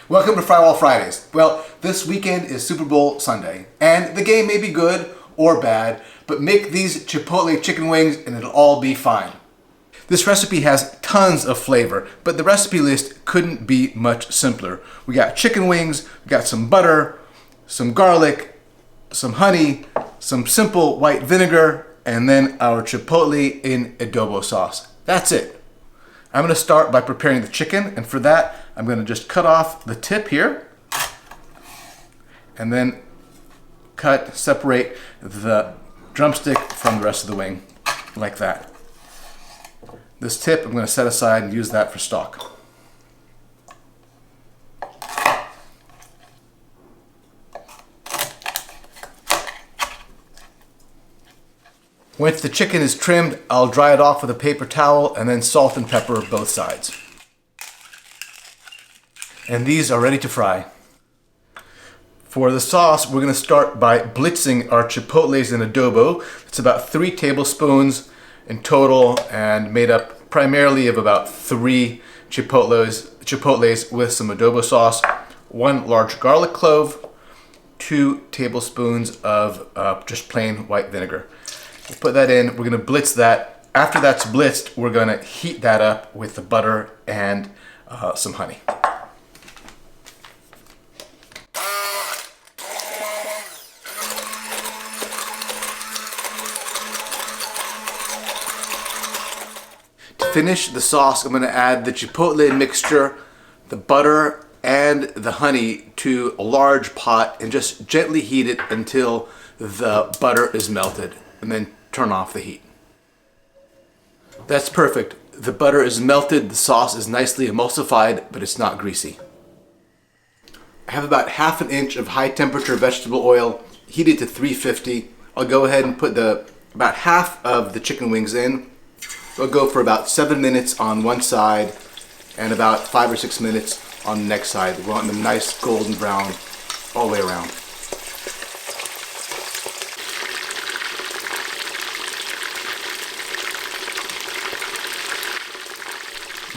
Welcome to Frywall Fridays. Well, this weekend is Super Bowl Sunday, and the game may be good or bad, but make these Chipotle chicken wings and it'll all be fine. This recipe has tons of flavor, but the recipe list couldn't be much simpler. We got chicken wings, we got some butter, some garlic, some honey, some simple white vinegar, and then our Chipotle in adobo sauce. That's it. I'm going to start by preparing the chicken, and for that I'm going to just cut off the tip here and then separate the drumstick from the rest of the wing like that. This tip I'm going to set aside and use that for stock. Once the chicken is trimmed, I'll dry it off with a paper towel and then salt and pepper both sides. And these are ready to fry. For the sauce, we're going to start by blitzing our chipotles in adobo. It's about 3 tablespoons in total and made up primarily of about 3 chipotles with some adobo sauce, 1 large garlic clove, 2 tablespoons of just plain white vinegar. We'll put that in, we're going to blitz that. After that's blitzed, we're going to heat that up with the butter and some honey. To finish the sauce, I'm going to add the chipotle mixture, the butter, and the honey to a large pot and just gently heat it until the butter is melted, and then turn off the heat. That's perfect. The butter is melted, the sauce is nicely emulsified, but it's not greasy. I have about ½ an inch of high temperature vegetable oil heated to 350. I'll go ahead and put about half of the chicken wings in. I'll go for about 7 minutes on one side and about 5 or 6 minutes on the next side. We want them nice golden brown all the way around.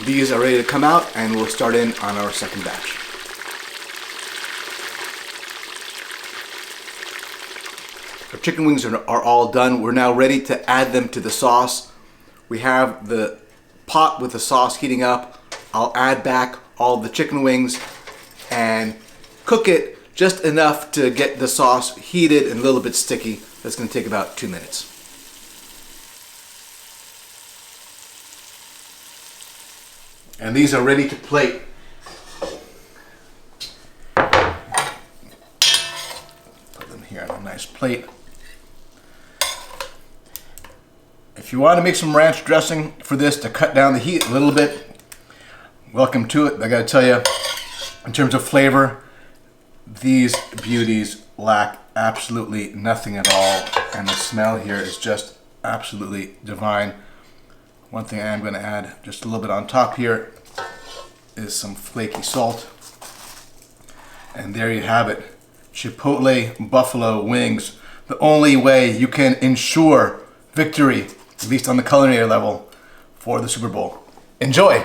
These are ready to come out, and we'll start in on our second batch. Our chicken wings are all done. We're now ready to add them to the sauce. We have the pot with the sauce heating up. I'll add back all the chicken wings and cook it just enough to get the sauce heated and a little bit sticky. That's going to take about 2 minutes. And these are ready to plate. Put them here on a nice plate. If you want to make some ranch dressing for this to cut down the heat a little bit, welcome to it. I gotta tell you, in terms of flavor, these beauties lack absolutely nothing at all, and the smell here is just absolutely divine. One thing I am going to add just a little bit on top here is some flaky salt. And there you have it. Chipotle buffalo wings. The only way you can ensure victory, at least on the culinary level, for the Super Bowl. Enjoy!